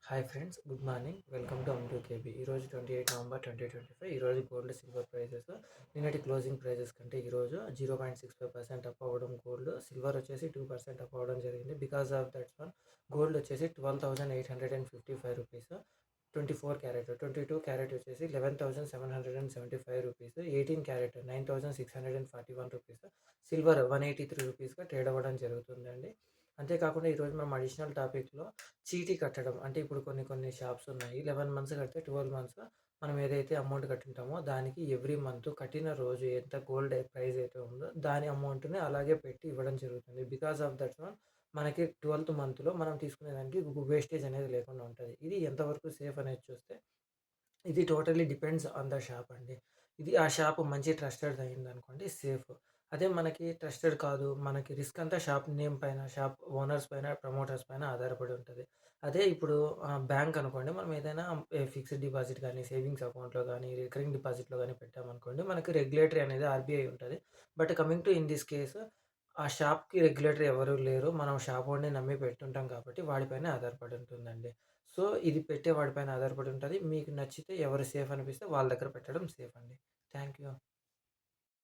Hi friends, good morning. Welcome to Aam to KB. ఈరోజు 28 November 2025. ఈరోజు gold silver prices నిన్నటి closing prices కంటే ఈరోజు 0.65% అప్ అవ్వడం, గోల్డ్ సిల్వర్ వచ్చేసి 2% అప్ అవ్వడం జరిగింది. Because of that's one gold వచ్చేసి 12,855 రూపీస్, 24 క్యారెట్. 22 క్యారెట్ వచ్చేసి 11,775 రూపీస్, 18 క్యారెట్ 9,641 రూపీస్, సిల్వర్ 183 రూపీస్గా ట్రేడ్ అవ్వడం జరుగుతుందండి. అంతేకాకుండా ఈరోజు మనం అడిషనల్ టాపిక్లో చీటీ కట్టడం అంటే ఇప్పుడు కొన్ని షాప్స్ ఉన్నాయి. 11 మంత్స్ కడితే 12 మంత్స్ మనం ఏదైతే అమౌంట్ కట్టింటామో దానికి ఎవ్రీ మంత్ కట్టిన రోజు ఎంత గోల్డ్ ప్రైస్ అయితే ఉందో దాని అమౌంట్ని అలాగే పెట్టి ఇవ్వడం జరుగుతుంది. బికాస్ ఆఫ్ దట్ వన్ మనకి 12th మంత్లో మనం తీసుకునే దానికి వేస్టేజ్ అనేది లేకుండా ఉంటుంది. ఇది ఎంతవరకు సేఫ్ అనేది చూస్తే ఇది totally depends on the shop అండి. ఇది ఆ షాప్ మంచి ట్రస్టెడ్ అయిందనుకోండి సేఫ్. అదే మనకి ట్రస్టెడ్ కాదు, మనకి రిస్క్ అంతా షాప్ నేమ్ పైన, షాప్ ఓనర్స్ పైన, ప్రమోటర్స్ పైన ఆధారపడి ఉంటుంది. అదే ఇప్పుడు బ్యాంక్ అనుకోండి, మనం ఏదైనా ఫిక్స్డ్ డిపాజిట్ కానీ, సేవింగ్స్ అకౌంట్‌లో గానీ, రికరింగ్ డిపాజిట్‌లో గానీ పెట్టామనుకోండి, మనకి రెగ్యులేటరీ అనేది ఆర్‌బీఐ ఉంటది. But coming to in this case ఆ షాప్‌కి రెగ్యులేటరీ ఎవరు లేరు. మనం షాప్ ఓడిని నమ్మి పెట్టుంటాం కాబట్టి వాడిపైనే ఆధారపడి ఉంటుందండి. సో, ఇది పెట్టే వాడిపైన ఆధారపడి ఉంటది. మీకు నచ్చితే ఎవరు సేఫ్ అనిపిస్తే వాళ్ళ దగ్గర పెట్టడం సేఫ్ అండి. Thank you.